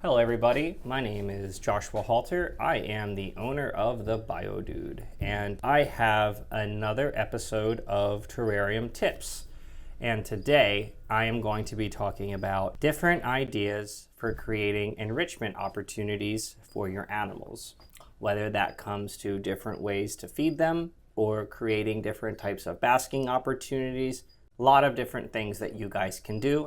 Hello everybody, my name is Joshua Halter. I am the owner of the Bldg, and I have another episode of Terrarium Tips. And today I am going to be talking about different ideas for creating enrichment opportunities for your animals, whether that comes to different ways to feed them or creating different types of basking opportunities, a lot of different things that you guys can do.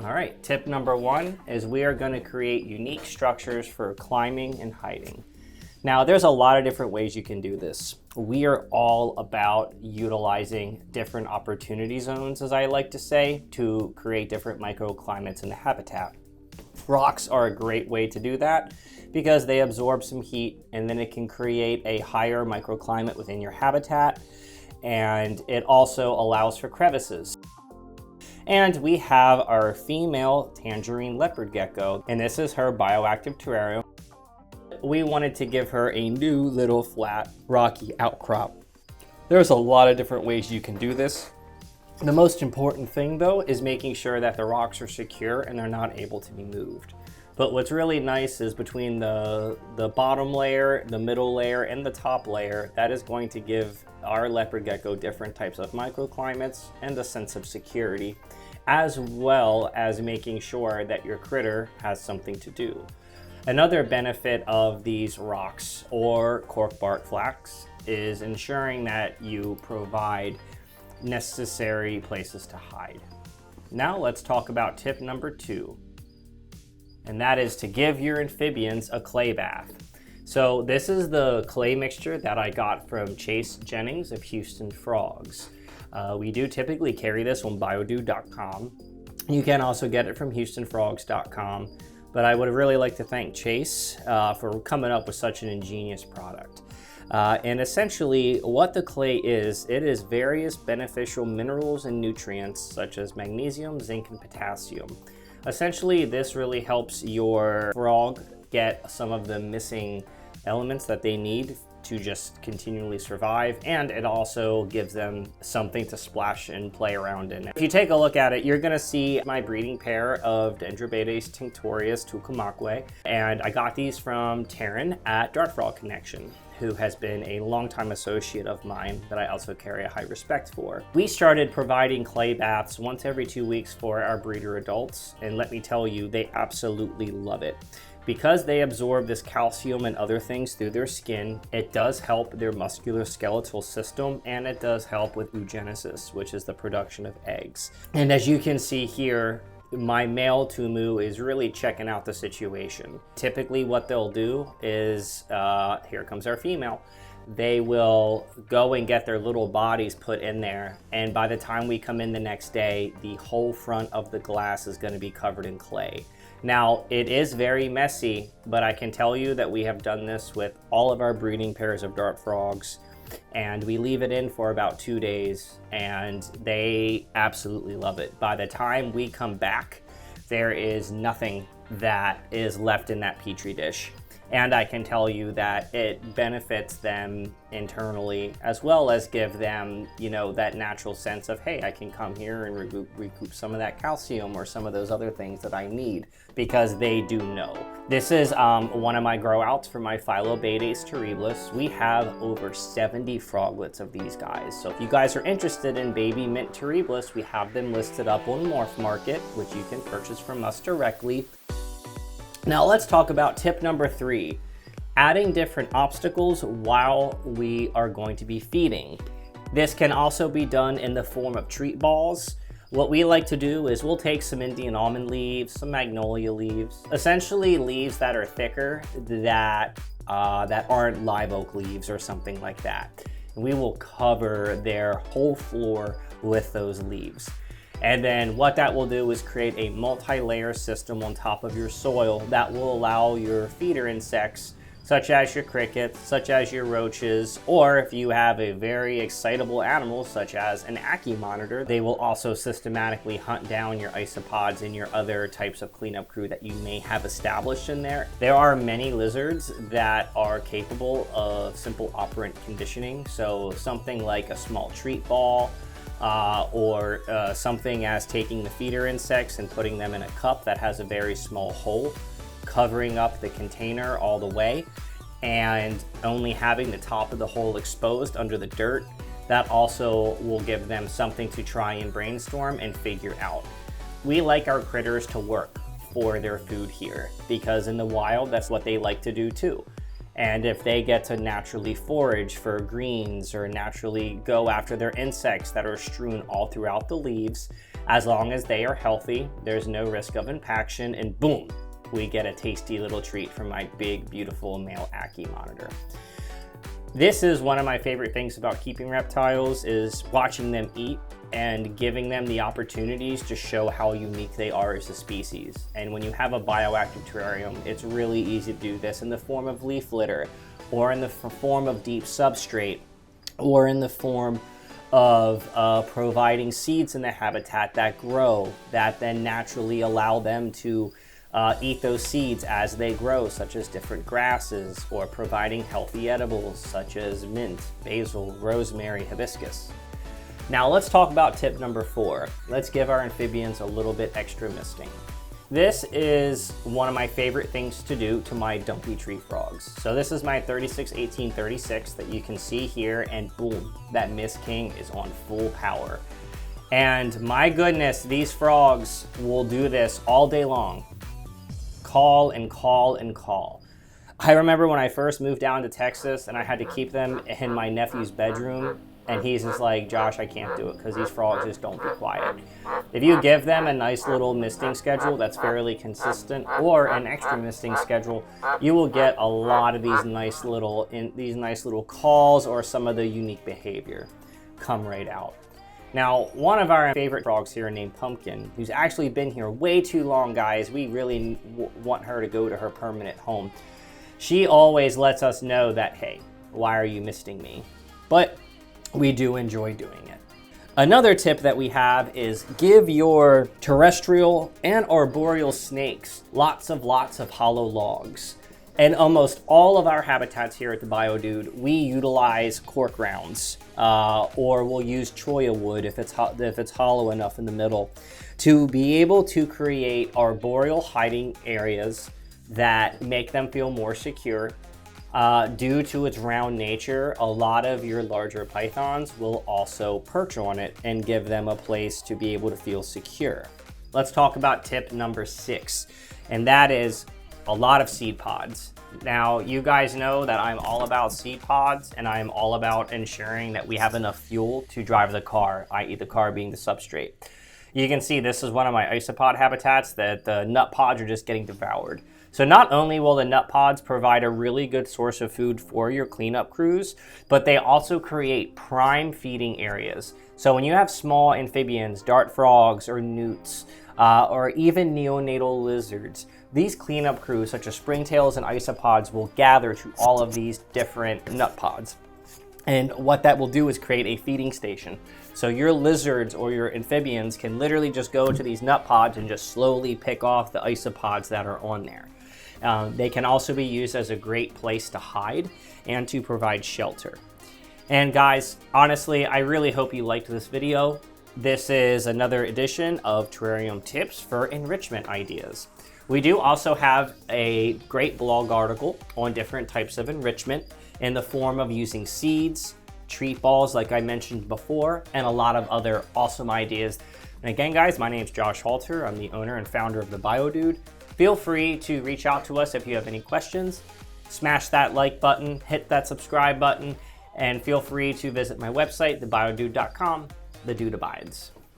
All right, tip number one is we are going to create unique structures for climbing and hiding. Now, there's a lot of different ways you can do this. We are all about utilizing different opportunity zones, as I like to say, to create different microclimates in the habitat. Rocks are a great way to do that because they absorb some heat and then it can create a higher microclimate within your habitat, and it also allows for crevices. And we have our female tangerine leopard gecko, and this is her bioactive terrarium. We wanted to give her a new little flat rocky outcrop. There's a lot of different ways you can do this. The most important thing though is making sure that the rocks are secure and they're not able to be moved. But what's really nice is between the bottom layer, the middle layer, and the top layer, that is going to give our leopard gecko different types of microclimates and a sense of security, as well as making sure that your critter has something to do. Another benefit of these rocks or cork bark flax is ensuring that you provide necessary places to hide. Now let's talk about tip number two, and that is to give your amphibians a clay bath. So this is the clay mixture that I got from Chase Jennings of Houston Frogs. We do typically carry this on Bldg.com. You can also get it from HoustonFrogs.com, but I would really like to thank Chase for coming up with such an ingenious product. And essentially what the clay is, it is various beneficial minerals and nutrients such as magnesium, zinc, and potassium. Essentially, this really helps your frog get some of the missing elements that they need to just continually survive, and it also gives them something to splash and play around in. If you take a look at it, you're gonna see my breeding pair of Dendrobates tinctorius tucumaque, and I got these from Taryn at Dart Frog Connection, who has been a longtime associate of mine that I also carry a high respect for. We started providing clay baths once every 2 weeks for our breeder adults, and let me tell you, they absolutely love it. Because they absorb this calcium and other things through their skin, it does help their musculoskeletal system, and it does help with oogenesis, which is the production of eggs. And as you can see here, my male Tumu is really checking out the situation. Typically what they'll do is, here comes our female, they will go and get their little bodies put in there, and by the time we come in the next day, the whole front of the glass is going to be covered in clay. Now, it is very messy, but I can tell you that we have done this with all of our breeding pairs of dart frogs, and we leave it in for about 2 days, and they absolutely love it. By the time we come back, there is nothing that is left in that petri dish. And I can tell you that it benefits them internally, as well as give them, you know, that natural sense of, hey, I can come here and recoup some of that calcium or some of those other things that I need, because they do know. This is one of my grow outs for my Bldg terribilis. We have over 70 froglets of these guys. So if you guys are interested in baby mint terribilis, we have them listed up on Morph Market, which you can purchase from us directly. Now let's talk about tip number three, adding different obstacles while we are going to be feeding. This can also be done in the form of treat balls. What we like to do is we'll take some Indian almond leaves, some magnolia leaves, essentially leaves that are thicker that aren't live oak leaves or something like that. And we will cover their whole floor with those leaves. And then what that will do is create a multi-layer system on top of your soil that will allow your feeder insects, such as your crickets, such as your roaches, or if you have a very excitable animal, such as an Ackie monitor, they will also systematically hunt down your isopods and your other types of cleanup crew that you may have established in there. There are many lizards that are capable of simple operant conditioning, so something like a small treat ball, or something as taking the feeder insects and putting them in a cup that has a very small hole, covering up the container all the way, and only having the top of the hole exposed under the dirt. That also will give them something to try and brainstorm and figure out. We like our critters to work for their food here, because in the wild, that's what they like to do too. And if they get to naturally forage for greens or naturally go after their insects that are strewn all throughout the leaves, as long as they are healthy, there's no risk of impaction, and boom, we get a tasty little treat from my big, beautiful male Ackie monitor. This is one of my favorite things about keeping reptiles, is watching them eat and giving them the opportunities to show how unique they are as a species. And when you have a bioactive terrarium, it's really easy to do this in the form of leaf litter, or in the form of deep substrate, or in the form of providing seeds in the habitat that grow, that then naturally allow them to eat those seeds as they grow, such as different grasses, or providing healthy edibles such as mint, basil, rosemary, hibiscus. Now let's talk about tip number 4. Let's give our amphibians a little bit extra misting. This is one of my favorite things to do to my dumpy tree frogs. So this is my 361836 that you can see here, and boom, that Mist King is on full power. And my goodness, these frogs will do this all day long. Call and call and call. I remember when I first moved down to Texas and I had to keep them in my nephew's bedroom, and he's just like, Josh, I can't do it because these frogs just don't be quiet. If you give them a nice little misting schedule that's fairly consistent, or an extra misting schedule, you will get a lot of these nice little calls, or some of the unique behavior come right out. Now, one of our favorite frogs here named Pumpkin, who's actually been here way too long, guys, we really want her to go to her permanent home. She always lets us know that, hey, why are you misting me? But we do enjoy doing it. Another tip that we have is give your terrestrial and arboreal snakes lots of hollow logs. And almost all of our habitats here at the Biodude, we utilize cork rounds, or we'll use cholla wood if it's hollow enough in the middle, to be able to create arboreal hiding areas that make them feel more secure. Due to its round nature, a lot of your larger pythons will also perch on it and give them a place to be able to feel secure. Let's talk about tip number 6, and that is a lot of seed pods. Now, you guys know that I'm all about seed pods, and I'm all about ensuring that we have enough fuel to drive the car, i.e. the car being the substrate. You can see this is one of my isopod habitats that the nut pods are just getting devoured. So not only will the nut pods provide a really good source of food for your cleanup crews, but they also create prime feeding areas. So when you have small amphibians, dart frogs or newts, or even neonatal lizards, these cleanup crews such as springtails and isopods will gather to all of these different nut pods. And what that will do is create a feeding station. So your lizards or your amphibians can literally just go to these nut pods and just slowly pick off the isopods that are on there. They can also be used as a great place to hide and to provide shelter. And guys, honestly, I really hope you liked this video. This is another edition of Terrarium Tips for Enrichment Ideas. We do also have a great blog article on different types of enrichment in the form of using seeds, treat balls like I mentioned before, and a lot of other awesome ideas. And again, guys, my name is Josh Halter. I'm the owner and founder of the Biodude. Feel free to reach out to us if you have any questions. Smash that like button, hit that subscribe button, and feel free to visit my website, thebiodude.com. The dude abides.